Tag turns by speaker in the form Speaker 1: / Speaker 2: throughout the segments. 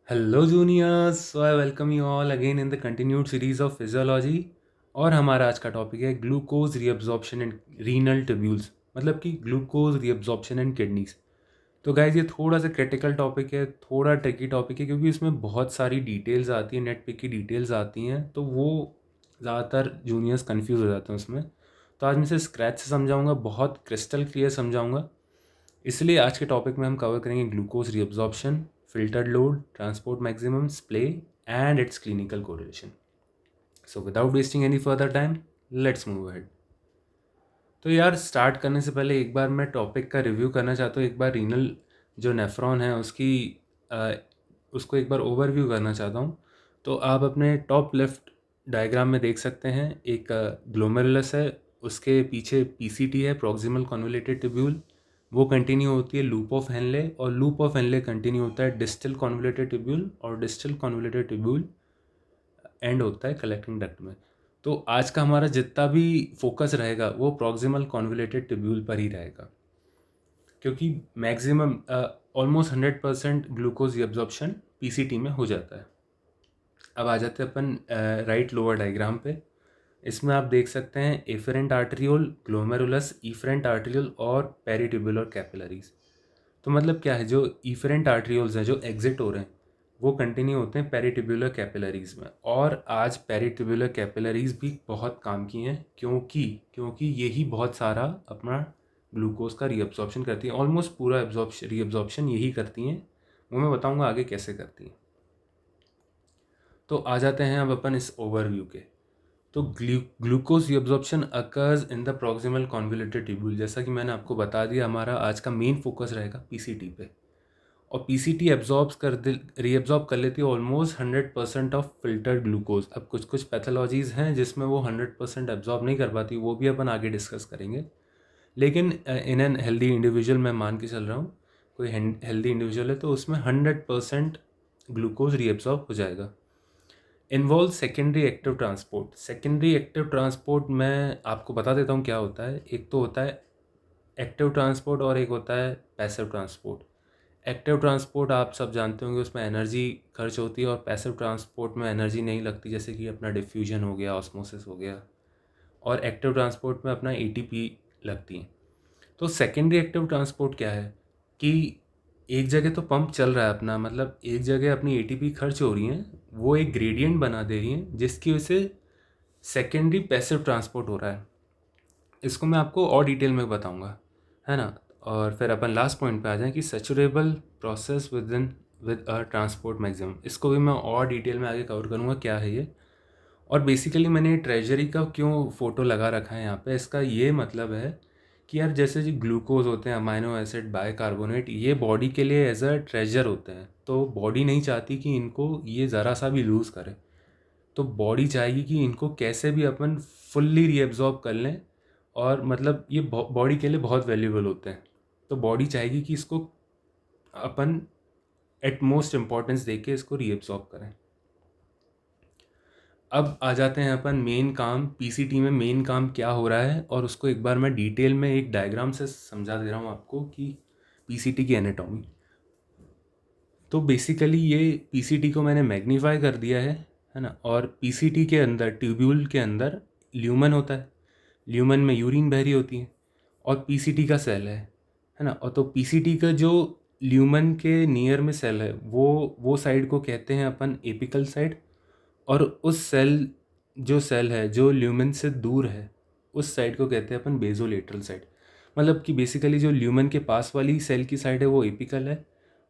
Speaker 1: Hello juniors, so I welcome you all again in the continued series of physiology. और हमारा आज का topic है glucose reabsorption and renal tubules, मतलब कि ग्लूकोज रीअब्जॉर्प्शन एंड किडनीज। तो गाइज ये थोड़ा सा क्रिटिकल टॉपिक है, थोड़ा ट्रिकी टॉपिक है, क्योंकि इसमें बहुत सारी डिटेल्स आती हैं, नेट पे की डिटेल्स आती हैं, तो वो ज़्यादातर जूनियर्स कंफ्यूज हो जाते हैं उसमें। तो आज मैं इसे स्क्रैच से समझाऊंगा, बहुत क्रिस्टल क्लियर समझाऊंगा। इसलिए आज के टॉपिक में हम कवर करेंगे glucose reabsorption, filtered load, transport maximum, splay, and its clinical correlation. So without wasting any further time, let's move ahead. तो यार स्टार्ट करने से पहले एक बार मैं टॉपिक का रिव्यू करना चाहता हूँ। एक बार रीनल जो नेफ्रॉन है उसकी उसको एक बार ओवरव्यू करना चाहता हूँ। तो आप अपने टॉप लेफ्ट डायग्राम में देख सकते हैं, एक ग्लोमेरुलस है, उसके पीछे पीसीटी है, प्रॉक्सिमल कॉन्वोलेटेड ट्यूब्यूल। वो कंटिन्यू होती है लूप ऑफ हेनले, और लूप ऑफ हेनले कंटिन्यू होता है डिस्टल कॉन्वोलेटेड ट्यूब्यूल, और डिस्टल कॉन्वोलेटेड ट्यूब्यूल एंड होता है कलेक्टिंग डक्ट में। तो आज का हमारा जितना भी फोकस रहेगा वो प्रॉक्सिमल कॉन्वोलेटेड ट्यूब्यूल पर ही रहेगा, क्योंकि maximum almost 100% glucose absorption PCT में हो जाता है। अब आ जाते हैं अपन राइट लोअर डायग्राम पे। इसमें आप देख सकते हैं afferent arteriole, glomerulus, efferent arteriole और पेरिट्यूबुलर कैपिलरीज। तो मतलब क्या है, जो इफरेंट आर्टरियोल्स हैं जो एग्जिट हो रहे हैं वो कंटिन्यू होते हैं पेरिट्यूबुलर कैपिलरीज में। और आज पेरिट्यूबुलर कैपिलरीज भी बहुत काम की हैं, क्योंकि क्योंकि यही बहुत सारा अपना ग्लूकोज का रीअब्जॉर्प्शन करती हैं। ऑलमोस्ट पूरा रीअब्जॉर्प्शन यही करती हैं, वो मैं बताऊंगा आगे कैसे करती हैं। तो आ जाते हैं अब अपन इस ओवरव्यू के। तो glucose reabsorption occurs in the proximal convoluted tubule. जैसा कि मैंने आपको बता दिया, हमारा आज का मेन फोकस रहेगा पीसीटी पे। और पीसीटी एब्जॉर्ब रीएब्जॉर्ब कर लेती है ऑलमोस्ट 100% ऑफ फिल्टर्ड ग्लूकोज। अब कुछ कुछ पैथोलॉजीज हैं जिसमें वो 100% एब्जॉर्ब नहीं कर पाती, वो भी अपन आगे डिस्कस करेंगे। लेकिन इन एन हेल्दी इंडिविजुअल मैं मान के चल रहा हूँ, कोई हेल्दी इंडिविजुअल है तो उसमें 100% ग्लूकोज रीएब्जॉर्ब हो जाएगा। Involve secondary active transport. Secondary active transport मैं आपको बता देता हूँ क्या होता है। एक तो होता है एक्टिव ट्रांसपोर्ट और एक होता है पैसिव ट्रांसपोर्ट। एक्टिव ट्रांसपोर्ट आप सब जानते होंगे, उसमें एनर्जी खर्च होती है, और पैसिव ट्रांसपोर्ट में एनर्जी नहीं लगती, जैसे कि अपना डिफ्यूजन हो गया, ऑस्मोसिस हो गया। और एक्टिव ट्रांसपोर्ट में अपना एटीपी लगती है। तो सेकेंडरी एक्टिव ट्रांसपोर्ट क्या है कि एक जगह तो पंप चल रहा है अपना, मतलब एक जगह अपनी एटीपी खर्च हो रही है, वो एक ग्रेडियंट बना दे रही है जिसकी वजह से सेकेंडरी पैसिव ट्रांसपोर्ट हो रहा है। इसको मैं आपको और डिटेल में बताऊंगा, है ना। और फिर अपन लास्ट पॉइंट पे आ जाएं कि saturable process with a transport maximum. इसको भी मैं और डिटेल में आगे कवर करूँगा क्या है ये। और बेसिकली मैंने ट्रेजरी का क्यों फ़ोटो लगा रखा है यहाँ पे, इसका ये मतलब है कि यार जैसे जो ग्लूकोज होते हैं, अमाइनो एसिड, बाइकार्बोनेट, ये बॉडी के लिए एज अ ट्रेजर होते हैं। तो बॉडी नहीं चाहती कि इनको ये ज़रा सा भी लूज़ करे। तो बॉडी चाहेगी कि इनको कैसे भी अपन फुल्ली रीएब्जॉर्ब कर लें, और मतलब ये बॉडी के लिए बहुत वैल्यूबल होते हैं। तो बॉडी चाहेगी कि इसको अपन एटमोस्ट इम्पॉर्टेंस दे के इसको रीएब्जॉर्ब करें। अब आ जाते हैं अपन मेन काम, पीसीटी में मेन काम क्या हो रहा है, और उसको एक बार मैं डिटेल में एक डायग्राम से समझा दे रहा हूँ आपको कि पीसीटी की एनाटॉमी। तो बेसिकली ये पीसीटी को मैंने मैग्नीफाई कर दिया है ना। और पीसीटी के अंदर, ट्यूब्यूल के अंदर ल्यूमन होता है, ल्यूमन में यूरिन बह रही होती है, और पीसीटी का सेल है ना। और तो पीसीटी का जो ल्यूमन के नियर में सेल है, वो साइड को कहते हैं अपन एपिकल साइड। और उस सेल है जो ल्यूमन से दूर है, उस साइड को कहते हैं अपन बेजोलेटरल साइड। मतलब कि बेसिकली जो ल्यूमन के पास वाली सेल की साइड है वो एपिकल है,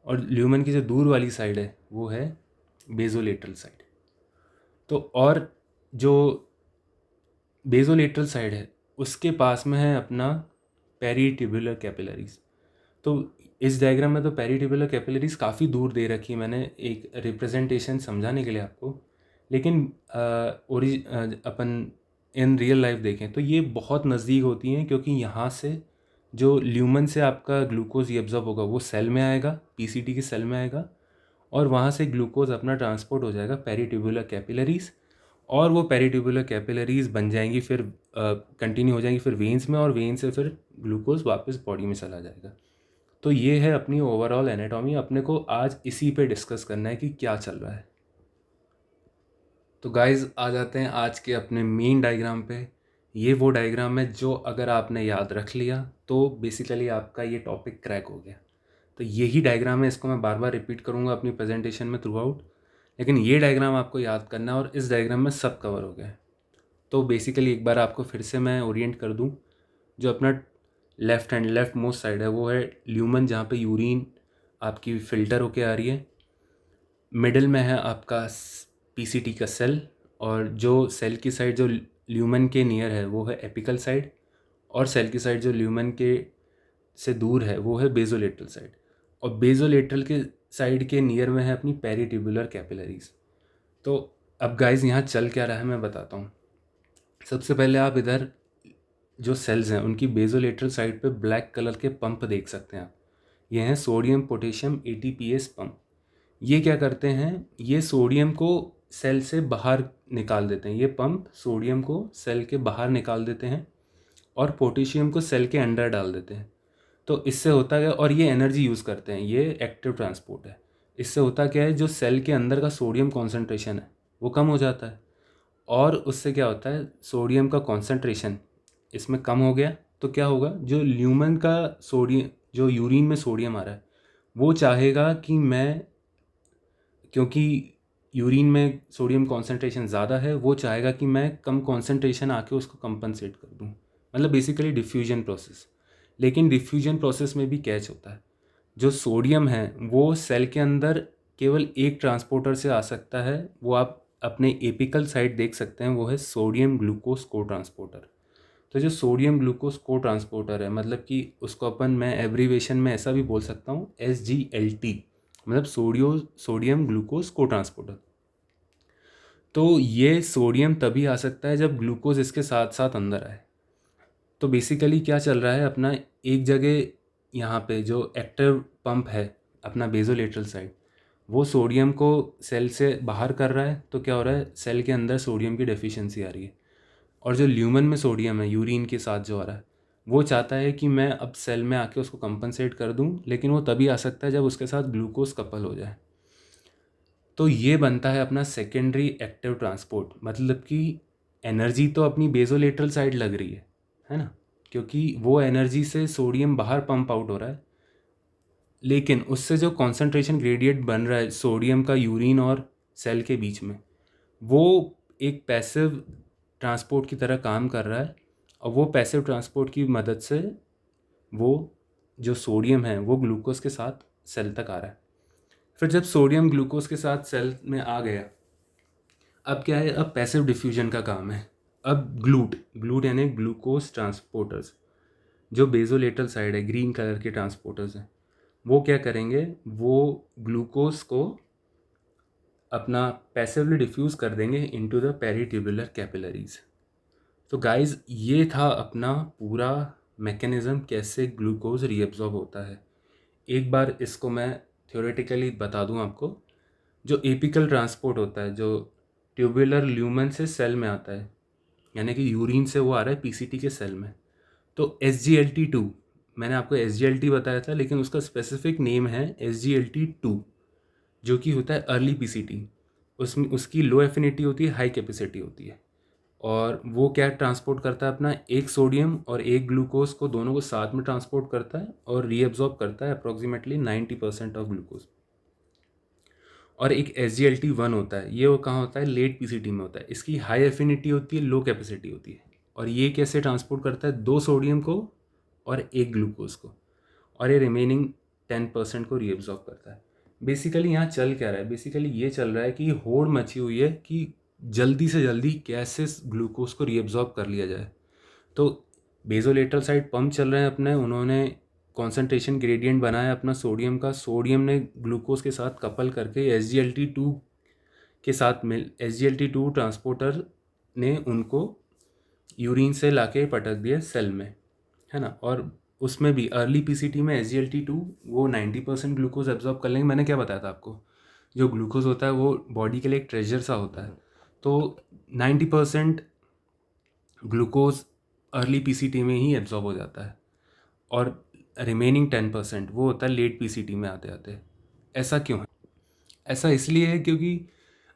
Speaker 1: और ल्यूमन की जो दूर वाली साइड है वो है बेजोलेटरल साइड। तो और जो बेजोलेटरल साइड है उसके पास में है अपना पेरीट्यूबुलर कैपिलरीज। तो इस डायग्राम में तो पेरीट्यूबुलर कैपिलरीज काफ़ी दूर दे रखी है मैंने, एक रिप्रेजेंटेशन समझाने के लिए आपको। लेकिन अपन इन रियल लाइफ देखें तो ये बहुत नज़दीक होती हैं, क्योंकि यहाँ से जो ल्यूमन से आपका ग्लूकोज एब्जॉर्ब होगा वो सेल में आएगा, पीसीटी के सेल में आएगा, और वहाँ से ग्लूकोज अपना ट्रांसपोर्ट हो जाएगा पेरीट्यूबुलर कैपिलरीज। और वो पेरीट्यूबुलर कैपिलरीज बन जाएंगी, फिर कंटिन्यू हो जाएंगी फिर वेन्स में, और वेन से फिर ग्लूकोज वापस बॉडी में चला जाएगा। तो ये है अपनी ओवरऑल एनाटॉमी। अपने को आज इसी पे डिस्कस करना है कि क्या चल रहा है। तो गाइज आ जाते हैं आज के अपने मेन डायग्राम पे। ये वो डायग्राम है जो अगर आपने याद रख लिया तो बेसिकली आपका ये टॉपिक क्रैक हो गया। तो यही डायग्राम है, इसको मैं बार बार रिपीट करूँगा अपनी प्रेजेंटेशन में थ्रू आउट, लेकिन ये डायग्राम आपको याद करना है और इस डायग्राम में सब कवर हो गया है। तो बेसिकली एक बार आपको फिर से मैं ओरिएंट कर दूँ। जो अपना लेफ्ट मोस्ट साइड है वो है ल्यूमन, जहाँ पे यूरिन आपकी फ़िल्टर होके आ रही है। मिडिल में है आपका पीसीटी का सेल, और जो सेल की साइड जो ल्यूमन के नियर है वो है एपिकल साइड, और सेल की साइड जो ल्यूमन के से दूर है वो है बेजोलेटरल साइड, और बेजोलेटरल के साइड के नियर में है अपनी पेरिट्यूबुलर कैपिलरीज। तो अब गाइज यहाँ चल क्या रहा है मैं बताता हूँ। सबसे पहले आप इधर जो सेल्स हैं उनकी बेजोलेटरल साइड पे ब्लैक कलर के पंप देख सकते हैं आप। ये हैं सोडियम पोटेशियम एटीपीएस पंप। ये क्या करते हैं, ये सोडियम को सेल से बाहर निकाल देते हैं। ये पंप सोडियम को सेल के बाहर निकाल देते हैं और पोटेशियम को सेल के अंदर डाल देते हैं। तो इससे होता क्या, और ये एनर्जी यूज़ करते हैं, ये एक्टिव ट्रांसपोर्ट है। इससे होता क्या है, जो सेल के अंदर का सोडियम कॉन्सेंट्रेशन है वो कम हो जाता है, और उससे क्या होता है, सोडियम का कॉन्सेंट्रेशन इसमें कम हो गया तो क्या होगा, जो ल्यूमन का सोडियम, जो यूरिन में सोडियम आ रहा है वो चाहेगा कि मैं, क्योंकि यूरिन में सोडियम कॉन्सेंट्रेशन ज़्यादा है, वो चाहेगा कि मैं कम कॉन्सेंट्रेशन आके उसको कंपनसेट कर दूँ। मतलब बेसिकली डिफ्यूजन प्रोसेस। लेकिन डिफ्यूजन प्रोसेस में भी कैच होता है। जो सोडियम है वो सेल के अंदर केवल एक ट्रांसपोर्टर से आ सकता है, वो आप अपने एपिकल साइड देख सकते हैं, वो है सोडियम ग्लूकोज को ट्रांसपोर्टर। तो जो सोडियम ग्लूकोज को ट्रांसपोर्टर है, मतलब कि उसको अपन, मैं एब्रीवेशन में ऐसा भी बोल सकता हूँ SGLT, मतलब सोडियम ग्लूकोज को ट्रांसपोर्टर। तो ये सोडियम तभी आ सकता है जब ग्लूकोज इसके साथ साथ अंदर आए। तो बेसिकली क्या चल रहा है अपना, एक जगह यहाँ पे जो एक्टिव पंप है अपना बेजोलेटरल साइड, वो सोडियम को सेल से बाहर कर रहा है। तो क्या हो रहा है, सेल के अंदर सोडियम की डेफिशिएंसी आ रही है, और जो ल्यूमन में सोडियम है यूरिन के साथ जो आ रहा है, वो चाहता है कि मैं अब सेल में आके उसको कंपनसेट कर दूं, लेकिन वो तभी आ सकता है जब उसके साथ ग्लूकोज कपल हो जाए। तो ये बनता है अपना सेकेंडरी एक्टिव ट्रांसपोर्ट। मतलब कि एनर्जी तो अपनी बेजोलेटरल साइड लग रही है ना, क्योंकि वो एनर्जी से सोडियम बाहर पंप आउट हो रहा है, लेकिन उससे जो कॉन्सेंट्रेशन ग्रेडियंट बन रहा है सोडियम का यूरिन और सेल के बीच में, वो एक पैसिव ट्रांसपोर्ट की तरह काम कर रहा है, और वो पैसिव ट्रांसपोर्ट की मदद से वो जो सोडियम है वो ग्लूकोज के साथ सेल तक आ रहा है। फिर जब सोडियम ग्लूकोज के साथ सेल में आ गया, अब क्या है, अब पैसिव डिफ्यूजन का काम है। अब ग्लूट यानी ग्लूकोज ट्रांसपोर्टर्स, जो बेजोलेटरल साइड है, ग्रीन कलर के ट्रांसपोर्टर्स हैं, वो क्या करेंगे, वो ग्लूकोज को अपना पैसिवली डिफ्यूज़ कर देंगे इनटू द पेरिट्यूबुलर कैपिलरीज। तो गाइज ये था अपना पूरा मैकेनिज़्म, कैसे ग्लूकोज रीअब्जॉर्ब होता है। एक बार इसको मैं थ्योरेटिकली बता दूं आपको। जो एपिकल ट्रांसपोर्ट होता है, जो ट्यूबुलर ल्यूमन से सेल में आता है, यानी कि यूरिन से वो आ रहा है पीसीटी के सेल में, तो SGLT2, मैंने आपको SGLT बताया था, लेकिन उसका स्पेसिफिक नेम है SGLT2, जो कि होता है अर्ली पीसीटी। उसमें उसकी लो एफिनिटी होती है, हाई कैपेसिटी होती है, और वो क्या ट्रांसपोर्ट करता है अपना, एक सोडियम और एक ग्लूकोज को, दोनों को साथ में ट्रांसपोर्ट करता है और रीअब्जॉर्ब करता है अप्रॉक्सीमेटली 90% ऑफ ग्लूकोज। और एक SGLT1 होता है, ये वो कहाँ होता है, लेट पीसीटी में होता है। इसकी हाई एफिनिटी होती है, लो कैपेसिटी होती है, और ये कैसे ट्रांसपोर्ट करता है, दो सोडियम को और एक ग्लूकोज को, और ये रिमेनिंग 10% को रीअब्जॉर्ब करता है। बेसिकली यहाँ चल क्या रहा है, बेसिकली ये चल रहा है कि होड़ मची हुई है कि जल्दी से जल्दी कैसे ग्लूकोज को रीअब्जॉर्ब कर लिया जाए। तो बेजोलेटरल साइड पंप चल रहे हैं अपने, उन्होंने कॉन्सेंट्रेशन ग्रेडियंट बनाया अपना सोडियम का, सोडियम ने ग्लूकोज के साथ कपल करके SGLT2 के साथ मिल, SGLT2 ट्रांसपोर्टर ने उनको यूरिन से लाके पटक दिया सेल में, है ना। और उसमें भी अर्ली पीसीटी में SGLT2 वो 90% ग्लूकोज एब्जॉर्ब कर लेंगे। मैंने क्या बताया था आपको, जो ग्लूकोज होता है वो बॉडी के लिए एक ट्रेजर सा होता है। तो 90% ग्लूकोज अर्ली पीसीटी में ही एब्जॉर्ब हो जाता है, और रिमेनिंग 10% वो होता है लेट पीसीटी में आते आते। ऐसा क्यों है? ऐसा इसलिए है क्योंकि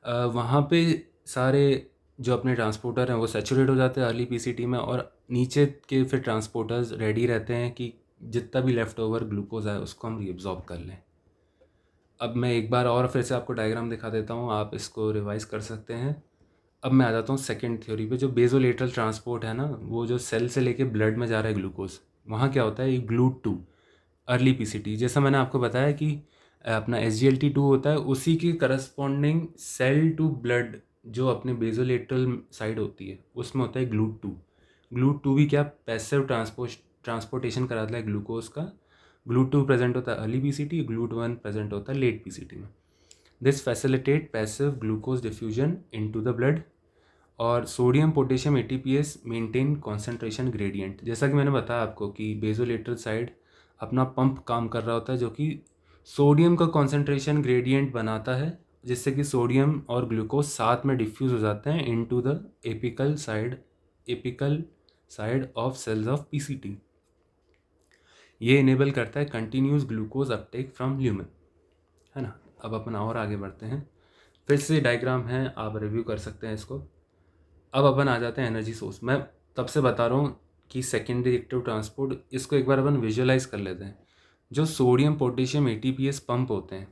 Speaker 1: वहाँ पे सारे जो अपने ट्रांसपोर्टर हैं वो सैचुरेट हो जाते हैं अर्ली पीसीटी में, और नीचे के फिर ट्रांसपोर्टर्स रेडी रहते हैं कि जितना भी लेफ़्ट ओवर ग्लूकोज है उसको हम रीअब्ज़ॉर्ब कर लें। अब मैं एक बार और फिर से आपको डायग्राम दिखा देता हूँ, आप इसको रिवाइज कर सकते हैं। अब मैं आ जाता हूँ सेकंड थ्योरी पे, जो बेसोलेटरल ट्रांसपोर्ट है ना, वो जो सेल से लेके ब्लड में जा रहा है ग्लूकोज, वहाँ क्या होता है, ये GLUT2 अर्ली पीसीटी, जैसा मैंने आपको बताया कि अपना SGLT2 होता है, उसी की करस्पॉन्डिंग सेल टू ब्लड जो अपने बेसोलेटरल साइड होती है उसमें होता है GLUT2 भी क्या, पैसिव ट्रांसपोर्टेशन कराता है ग्लूकोज का। GLUT2 प्रेजेंट होता है अर्ली पीसीटी, GLUT1 प्रेजेंट होता है लेट पीसीटी में। This facilitate passive glucose diffusion into the blood. और sodium potassium ATPase maintain concentration gradient, जैसा कि मैंने बताया आपको कि बेसोलेटरल साइड अपना पंप काम कर रहा होता है जो कि सोडियम का कॉन्सेंट्रेशन ग्रेडियंट बनाता है, जिससे कि सोडियम और ग्लूकोज साथ में डिफ्यूज हो जाते हैं into the apical side of cells of PCT. ये इनेबल करता है continuous glucose uptake from lumen, है ना। अब अपन और आगे बढ़ते हैं, फिर से डायग्राम है, आप रिव्यू कर सकते हैं इसको। अब अपन आ जाते हैं एनर्जी सोर्स। मैं तब से बता रहा हूँ कि सेकेंडरी एक्टिव ट्रांसपोर्ट, इसको एक बार अपन विजुअलाइज कर लेते हैं। जो सोडियम पोटेशियम ATPase पंप होते हैं,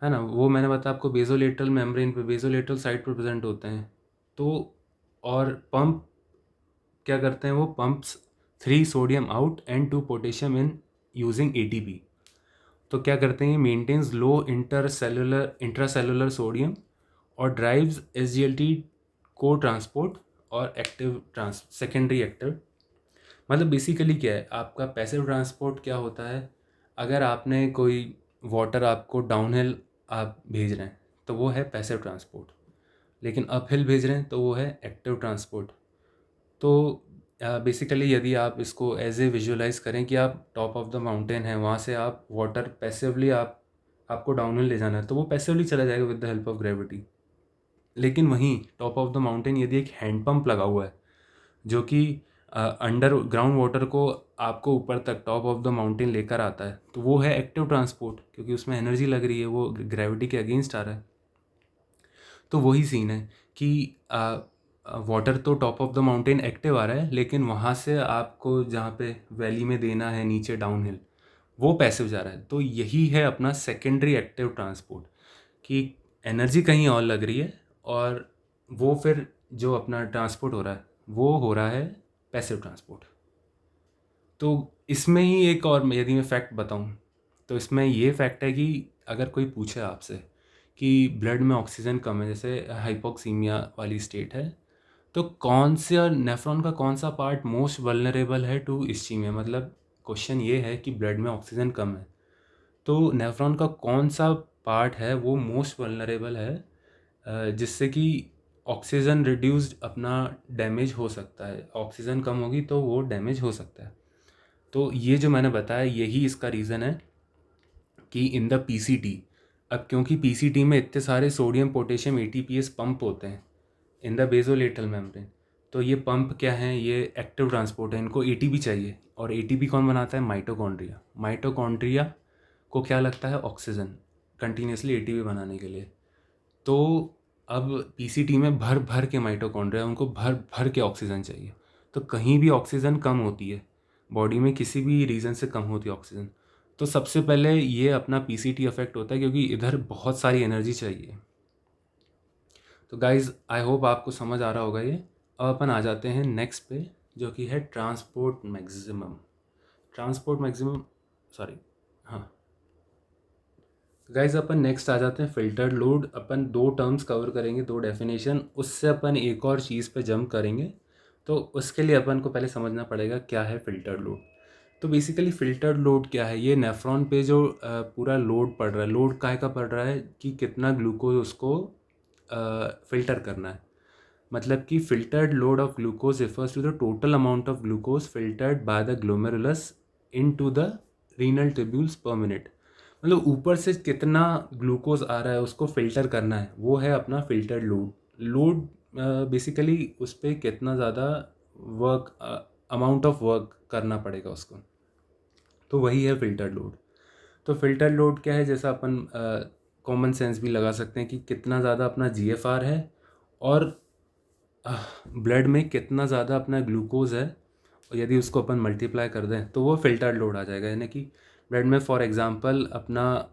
Speaker 1: है ना, वो मैंने बताया आपको बेसोलेटरल मेम्ब्रेन पे, बेसोलेटरल साइड पर प्रेजेंट होते हैं। तो और पंप क्या करते हैं, वो pumps 3 sodium out and 2 potassium in using ATP। तो क्या करते हैं, मेंटेन्स लो इंट्रासेलुलर सोडियम और ड्राइव्स SGLT को ट्रांसपोर्ट और एक्टिव सेकेंडरी एक्टिव। मतलब बेसिकली क्या है, आपका पैसिव ट्रांसपोर्ट क्या होता है, अगर आपने कोई वाटर आपको डाउनहिल आप भेज रहे हैं तो वो है पैसिव ट्रांसपोर्ट, लेकिन अपहिल भेज रहे हैं तो वो है एक्टिव ट्रांसपोर्ट। तो बेसिकली यदि आप इसको एज ए विजुअलाइज करें कि आप टॉप ऑफ द माउंटेन है, वहाँ से आप वाटर पैसिवली आपको डाउनहिल ले जाना है, तो वो पैसिवली चला जाएगा with the help of gravity. लेकिन वहीं टॉप ऑफ द माउंटेन यदि एक हैंड पंप लगा हुआ है जो कि अंडर ग्राउंड वाटर को आपको ऊपर तक टॉप ऑफ द माउंटेन लेकर आता है, तो वो है एक्टिव ट्रांसपोर्ट, क्योंकि उसमें एनर्जी लग रही है, वो ग्रेविटी के अगेंस्ट आ रहा है। तो वही सीन है कि water to top of the mountain active आ रहा है, लेकिन वहाँ से आपको जहाँ पे वैली में देना है नीचे डाउनहिल, वो पैसिव जा रहा है। तो यही है अपना सेकेंडरी एक्टिव ट्रांसपोर्ट, कि एनर्जी कहीं और लग रही है और वो फिर जो अपना ट्रांसपोर्ट हो रहा है वो हो रहा है पैसिव ट्रांसपोर्ट। तो इसमें ही एक और यदि मैं फैक्ट बताऊं, तो इसमें ये फैक्ट है कि अगर कोई पूछे आपसे कि ब्लड में ऑक्सीजन कम है, जैसे हाइपोक्सीमिया वाली स्टेट है, तो कौन से नेफ्रॉन का कौन सा पार्ट मोस्ट वल्नरेबल है टू इस्चीमिया, मतलब क्वेश्चन ये है कि ब्लड में ऑक्सीजन कम है तो नेफ्रॉन का कौन सा पार्ट है वो मोस्ट वल्नरेबल है, जिससे कि ऑक्सीजन रिड्यूस्ड अपना डैमेज हो सकता है, ऑक्सीजन कम होगी तो वो डैमेज हो सकता है। तो ये जो मैंने बताया यही इसका रीज़न है कि इन द पीसीटी, अब क्योंकि पीसीटी में इतने सारे सोडियम पोटेशियम ATPase पंप होते हैं इन द बेसोलेटरल मेम्ब्रेन, तो ये पंप क्या हैं, ये एक्टिव ट्रांसपोर्ट है, इनको ATP चाहिए। और ATP कौन बनाता है, माइटोकॉन्ड्रिया। माइटोकॉन्ड्रिया को क्या लगता है, ऑक्सीजन, कंटिन्यूसली ATP बनाने के लिए। तो अब पीसीटी में भर भर के माइटोकॉन्ड्रिया, उनको भर भर के ऑक्सीजन चाहिए। तो कहीं भी ऑक्सीजन कम होती है बॉडी में, किसी भी रीज़न से कम होती है ऑक्सीजन, तो सबसे पहले ये अपना पीसीटी अफेक्ट होता है, क्योंकि इधर बहुत सारी एनर्जी चाहिए। तो गाइज आई होप आपको समझ आ रहा होगा ये। अब अपन आ जाते हैं नेक्स्ट पे, जो कि है ट्रांसपोर्ट मैक्सिमम, सॉरी, हाँ गाइज अपन नेक्स्ट आ जाते हैं फिल्टर्ड लोड। अपन 2 टर्म्स कवर करेंगे, 2 डेफिनेशन, उससे अपन एक और चीज़ पे जंप करेंगे। तो उसके लिए अपन को पहले समझना पड़ेगा क्या है फिल्टर्ड लोड। तो बेसिकली फिल्टर्ड लोड क्या है, ये नेफ्रॉन पे जो पूरा लोड पड़ रहा है, लोड काहे का पड़ रहा है कि कितना ग्लूकोज उसको फ़िल्टर करना है। मतलब कि filtered load of glucose refers to the total amount of glucose filtered by the glomerulus into the renal tubules per minute. मतलब ऊपर से कितना ग्लूकोज आ रहा है उसको फिल्टर करना है, वो है अपना फिल्टर्ड लोड बेसिकली उस पर कितना ज़्यादा वर्क, अमाउंट ऑफ वर्क करना पड़ेगा उसको। तो वही है फ़िल्टर लोड। तो फ़िल्टर लोड क्या है, जैसा अपन कॉमन सेंस भी लगा सकते हैं कि कितना ज़्यादा अपना जीएफआर है और ब्लड में कितना ज़्यादा अपना ग्लूकोज़ है, और यदि उसको अपन मल्टीप्लाई कर दें तो वो फ़िल्टर लोड आ जाएगा। यानी कि ब्लड में फॉर एग्ज़ाम्पल अपना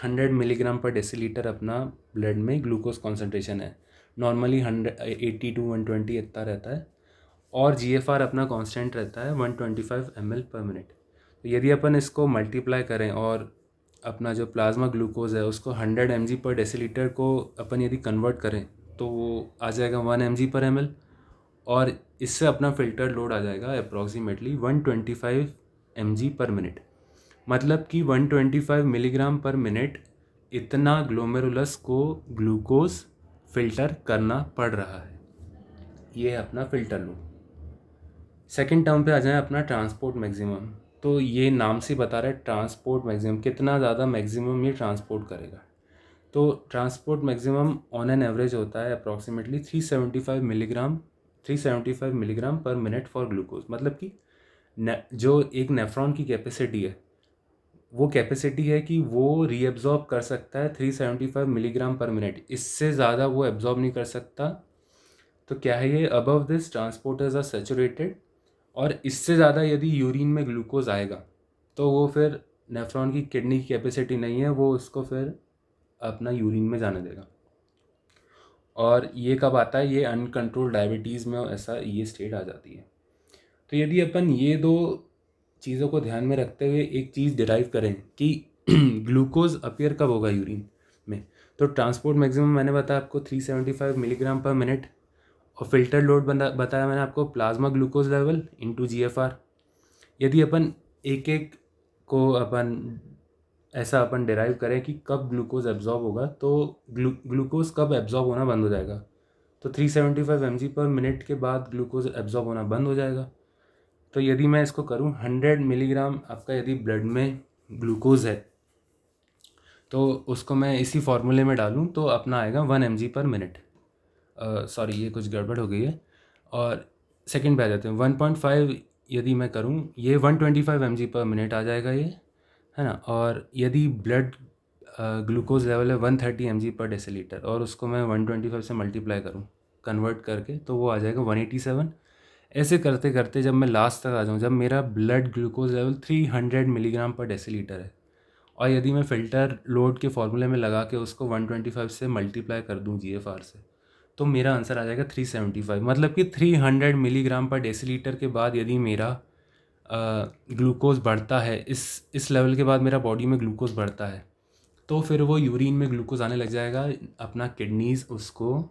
Speaker 1: 100 मिलीग्राम पर डेसीलीटर अपना ब्लड में ग्लूकोज कॉन्सेंट्रेशन है, नॉर्मली 80 to 120 इतना रहता है, और जीएफआर अपना कांस्टेंट रहता है 125 ml पर मिनट। तो यदि अपन इसको मल्टीप्लाई करें और अपना जो प्लाज्मा ग्लूकोज है उसको 100 mg पर डेसीलीटर को अपन यदि कन्वर्ट करें तो वो आ जाएगा 1 mg पर ml, और इससे अपना फ़िल्टर लोड आ जाएगा अप्रॉक्सीमेटली 125 mg पर मिनट। मतलब कि 125 मिलीग्राम पर मिनट इतना ग्लोमेरुलस को ग्लूकोज फ़िल्टर करना पड़ रहा है। ये है अपना फ़िल्टर लोड। सेकंड टर्म पे आ जाए अपना ट्रांसपोर्ट मैक्सिमम। तो ये नाम से बता रहा है ट्रांसपोर्ट मैक्सिमम, कितना ज़्यादा मैक्सिमम ये ट्रांसपोर्ट करेगा। तो transport maximum on an average होता है अप्रॉक्सीमेटली 375 मिलीग्राम पर मिनट फॉर ग्लूकोज। मतलब कि जो एक नेफ्रॉन की कैपेसिटी है, वो कैपेसिटी है कि वो रीएब्जॉर्ब कर सकता है 375 मिलीग्राम पर मिनट, इससे ज़्यादा वो एब्जॉर्ब नहीं कर सकता। तो क्या है ये, above this transporters are saturated, और इससे ज़्यादा यदि यूरिन में ग्लूकोज आएगा तो वो फिर नेफ्रॉन की किडनी की कैपेसिटी नहीं है, वो उसको फिर अपना यूरिन में जाने देगा। और ये कब आता है, ये अनकंट्रोल डायबिटीज़ में ऐसा ये स्टेट आ जाती है। तो यदि अपन ये दो चीज़ों को ध्यान में रखते हुए एक चीज़ डिराइव करें कि ग्लूकोज अपीयर कब होगा यूरिन में, तो ट्रांसपोर्ट मैक्सिमम मैंने बताया आपको 375 मिलीग्राम पर मिनट, और फ़िल्टर लोड बताया मैंने आपको plasma glucose level into GFR. यदि अपन एक एक को अपन ऐसा अपन डिराइव करें कि कब ग्लूकोज एब्जॉर्ब होगा, तो ग्लूकोज कब एब्जॉर्ब होना बंद हो जाएगा, तो 375 mg पर मिनट के बाद ग्लूकोज एब्जॉर्ब होना बंद हो जाएगा। तो यदि मैं इसको करूं 100 मिलीग्राम आपका यदि ब्लड में ग्लूकोज है, तो उसको मैं इसी फार्मूले में डालूं तो अपना आएगा 1 mg पर मिनट। सॉरी, ये कुछ गड़बड़ हो गई है। और सेकंड पे आ जाते हैं 1.5 यदि मैं करूं, ये 125 mg पर मिनट आ जाएगा ये, है ना। और यदि ब्लड ग्लूकोज लेवल है 130 mg पर डेसीलीटर, और उसको मैं 125 से मल्टीप्लाई करूं कन्वर्ट करके, तो वो आ जाएगा 187। ऐसे करते करते जब मैं लास्ट तक आ जाऊं, जब मेरा ब्लड ग्लूकोज लेवल 300 मिलीग्राम पर डेसीलीटर है, और यदि मैं फ़िल्टर लोड के फॉर्मूले में लगा के उसको 125 से मल्टीप्लाई कर दूं जीएफआर से, तो मेरा आंसर आ जाएगा 375। मतलब कि 300 मिलीग्राम पर डेसीलीटर के बाद यदि मेरा ग्लूकोज बढ़ता है, इस लेवल के बाद मेरा बॉडी में ग्लूकोज बढ़ता है, तो फिर वो यूरिन में ग्लूकोज आने लग जाएगा, अपना किडनीज उसको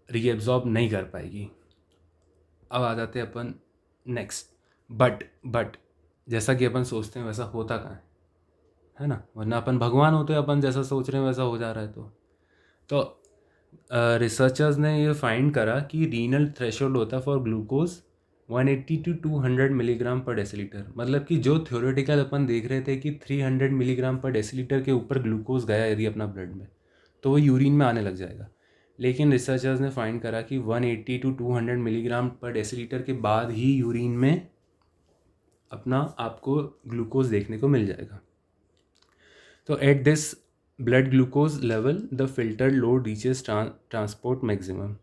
Speaker 1: रीएब्जॉर्ब नहीं कर पाएगी। अब आ जाते हैं अपन नेक्स्ट, बट जैसा कि अपन सोचते हैं वैसा होता कहाँ है ना, वरना अपन भगवान होते हैं, अपन जैसा सोच रहे हैं वैसा हो जा रहा है। तो रिसर्चर्स ने ये फाइंड करा कि रीनल थ्रेशोल्ड होता है फॉर ग्लूकोज 180 to 200 मिलीग्राम पर डेसीलीटर। मतलब कि जो थ्योरेटिकल अपन देख रहे थे कि 300 मिलीग्राम पर डेसीलीटर के ऊपर ग्लूकोज गया यदि अपना ब्लड में, तो वो यूरिन में आने लग जाएगा। लेकिन रिसर्चर्स ने फाइंड करा कि 180 to 200 मिलीग्राम पर डेसीलीटर के बाद ही यूरिन में अपना आपको ग्लूकोज देखने को मिल जाएगा। तो at this blood glucose level the filter load reaches transport maximum.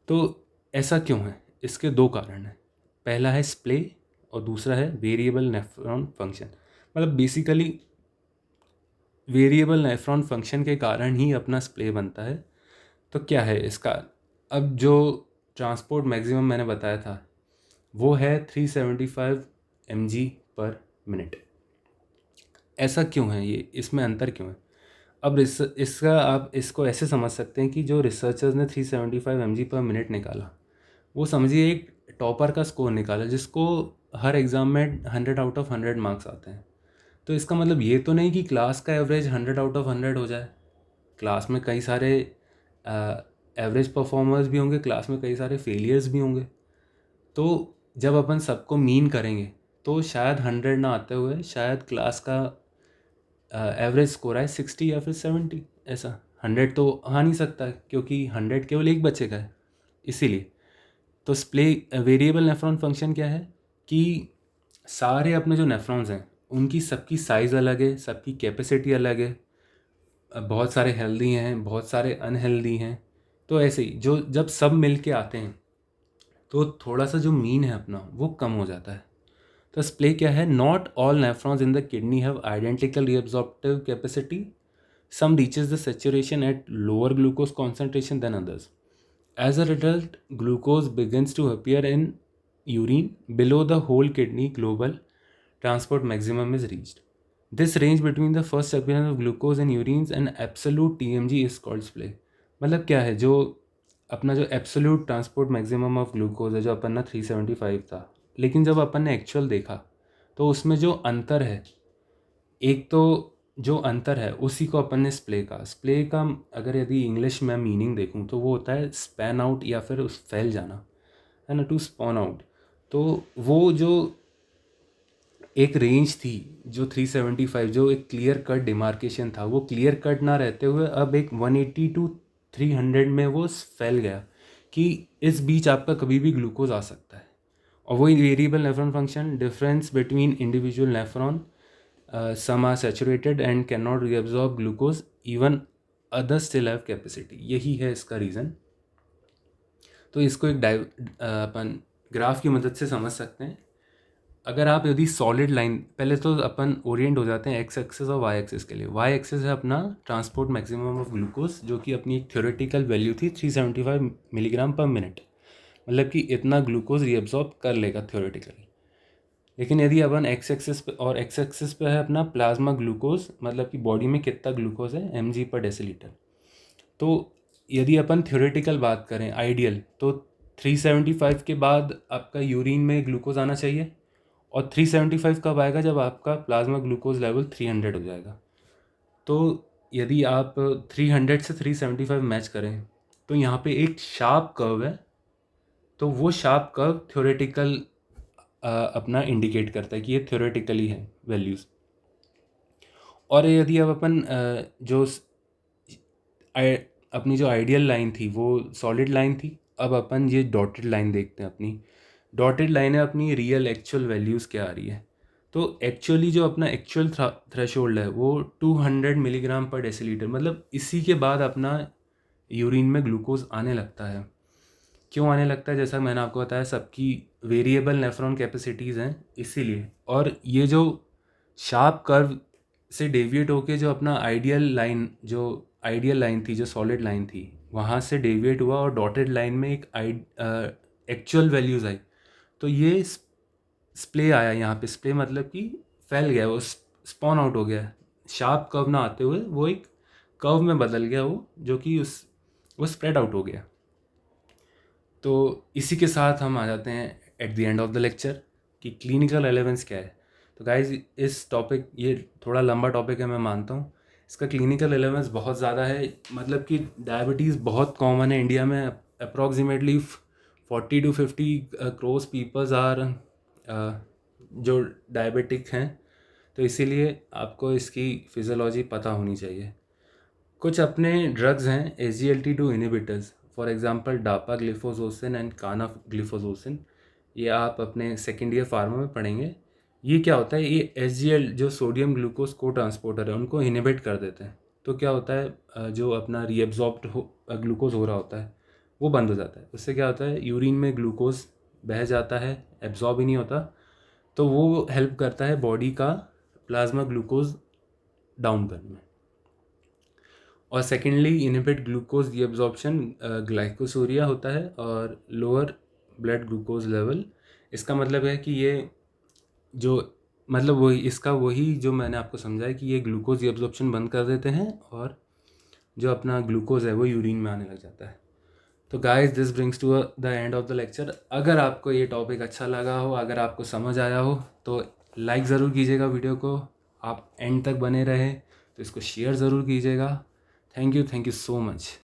Speaker 1: तो ऐसा क्यों है, इसके दो कारण हैं। पहला है स्प्ले और दूसरा है वेरिएबल नेफ्रॉन फंक्शन। मतलब बेसिकली वेरिएबल नेफ्रॉन फंक्शन के कारण ही अपना स्प्ले बनता है। तो क्या है इसका, अब जो ट्रांसपोर्ट मैक्सिमम मैंने बताया था वो है 375 mg पर मिनट। ऐसा क्यों है, ये इसमें अंतर क्यों है। अब इसका आप इसको ऐसे समझ सकते हैं कि जो रिसर्चर्स ने 375 mg पर मिनट निकाला, वो समझिए एक टॉपर का स्कोर निकाला जिसको हर एग्ज़ाम में 100 आउट ऑफ 100 मार्क्स आते हैं। तो इसका मतलब ये तो नहीं कि क्लास का एवरेज 100 आउट ऑफ 100 हो जाए। क्लास में कई सारे एवरेज परफॉर्मर्स भी होंगे, क्लास में कई सारे फेलियर्स भी होंगे। तो जब अपन सबको मीन करेंगे तो शायद 100 ना आते हुए शायद क्लास का एवरेज स्कोर आए 60 या फिर 70। ऐसा 100 तो आ नहीं सकता क्योंकि 100 केवल एक बच्चे का है। इसीलिए तो स्प्ले वेरिएबल नेफ्रॉन फंक्शन क्या है कि सारे अपने जो नेफ्रॉन्स हैं उनकी सबकी साइज़ अलग है, सबकी कैपेसिटी अलग है। बहुत सारे हेल्दी हैं, बहुत सारे अनहेल्दी हैं। तो ऐसे ही जो जब सब मिल के आते हैं तो थोड़ा सा जो मीन है अपना वो कम हो जाता है। तो स्प्ले क्या है, not all nephrons in the kidney have identical reabsorptive capacity, some reaches the saturation at lower glucose concentration than others. As a result, glucose begins to appear in urine below the whole kidney global transport maximum is reached. This range between the first appearance of glucose in urines and absolute TMG is called splay. मतलब क्या है, जो अपना जो absolute transport maximum of glucose है जो अपन ना 375 था, लेकिन जब अपन ने एक्चुअल देखा तो उसमें जो अंतर है, एक तो जो अंतर है उसी को अपन ने स्प्ले का अगर यदि इंग्लिश में मीनिंग देखूं तो वो होता है स्पैन आउट या फिर उस फैल जाना, है ना, टू स्पॉन आउट। तो वो जो एक रेंज थी जो 375, जो एक क्लियर कट डिमार्केशन था, वो क्लियर कट ना रहते हुए अब एक 180 टू 300 में वो फैल गया कि इस बीच आपका कभी भी ग्लूकोज आ सकता है। और वही variable nephron function, difference between individual nephron, some are saturated and cannot reabsorb glucose, even others still have capacity, यही है इसका रीज़न। तो इसको एक अपन ग्राफ की मदद से समझ सकते हैं। अगर आप यदि सॉलिड लाइन, पहले तो अपन ओरिएंट हो जाते हैं एक्स एक्सिस और वाई एक्सिस के लिए। वाई एक्सिस है अपना ट्रांसपोर्ट मैक्सिमम ऑफ ग्लूकोज, जो कि अपनी एक थ्योरेटिकल वैल्यू थी 375 मिलीग्राम पर मिनट, मतलब कि इतना ग्लूकोज रीअब्सॉर्ब कर लेगा थ्योरेटिकली। लेकिन यदि अपन एक्स एक्सिस पे, और एक्स एक्सिस पे है अपना प्लाज्मा ग्लूकोज, मतलब कि बॉडी में कितना ग्लूकोज है mg पर डेसीलीटर। तो यदि अपन थ्योरेटिकल बात करें आइडियल, तो 375 के बाद आपका यूरिन में ग्लूकोज आना चाहिए। और 375 कब आएगा, जब आपका प्लाज्मा ग्लूकोज लेवल 300 हो जाएगा। तो यदि आप 300 से 375 मैच करें तो यहाँ पे एक शार्प कर्व है। तो वो शार्प कर्व थ्योरेटिकल अपना इंडिकेट करता है कि ये थ्योरेटिकली है वैल्यूज़। और यदि अब अपन जो अपनी जो आइडियल लाइन थी वो सॉलिड लाइन थी, अब अपन ये डॉटेड लाइन देखते हैं। अपनी डॉटेड लाइन है अपनी रियल एक्चुअल वैल्यूज़ क्या आ रही है। तो एक्चुअली जो अपना एक्चुअल थ्रेशोल्ड है वो 200 मिलीग्राम पर डेसीलीटर, मतलब इसी के बाद अपना यूरिन में ग्लूकोज आने लगता है। क्यों आने लगता है, जैसा मैंने आपको बताया सबकी वेरिएबल नेफ्रॉन कैपेसिटीज़ हैं इसीलिए। और ये जो शार्प कर्व से डेविएट होके जो अपना आइडियल लाइन थी, जो सॉलिड लाइन थी, वहाँ से डेविएट हुआ और डॉटेड लाइन में एक एक्चुअल वैल्यूज़ आई। तो ये स्प्ले आया यहाँ पे। स्प्ले मतलब कि फैल गया, वो स्पॉन आउट हो गया। शार्प कर्व ना आते हुए वो एक कर्व में बदल गया, वो जो कि वो स्प्रेड आउट हो गया। तो इसी के साथ हम आ जाते हैं at the end of the lecture कि क्लिनिकल रेलेवेंस क्या है। तो गाइज इस टॉपिक, ये थोड़ा लंबा टॉपिक है मैं मानता हूँ, इसका क्लिनिकल रेलेवेंस बहुत ज़्यादा है। मतलब कि डायबिटीज़ बहुत कॉमन है इंडिया में। Approximately 40 to 50 crores peoples are जो डायबिटिक हैं। तो इसीलिए आपको इसकी फिजियोलॉजी पता होनी चाहिए। कुछ अपने ड्रग्स हैं SGLT2 inhibitors, for example dapagliflozin and canagliflozin. ये आप अपने सेकेंड ईयर फार्मा में पढ़ेंगे। ये क्या होता है, ये SGL जो सोडियम ग्लूकोज को ट्रांसपोर्टर है उनको इनहिबिट कर देते हैं। तो क्या होता है, जो अपना रीएब्जॉर्ब्ड ग्लूकोज हो रहा होता है वो बंद हो जाता है। उससे क्या होता है, यूरिन में ग्लूकोज बह जाता है, एब्जॉर्ब ही नहीं होता। तो वो हेल्प करता है बॉडी का प्लाज्मा ग्लूकोज डाउन करने में। और secondly inhibit glucose reabsorption, glycosuria होता है और लोअर ब्लड ग्लूकोज लेवल। इसका मतलब है कि ये जो मतलब वही इसका वही जो मैंने आपको समझाया कि ये ग्लूकोज रीअब्जॉर्प्शन बंद कर देते हैं और जो अपना ग्लूकोज है वो यूरिन में आने लग जाता है। तो guys this brings to the end of the lecture. अगर आपको ये टॉपिक अच्छा लगा हो, अगर आपको समझ आया हो, तो लाइक ज़रूर कीजिएगा वीडियो को। आप एंड तक बने रहे तो इसको शेयर ज़रूर कीजिएगा। Thank you so much.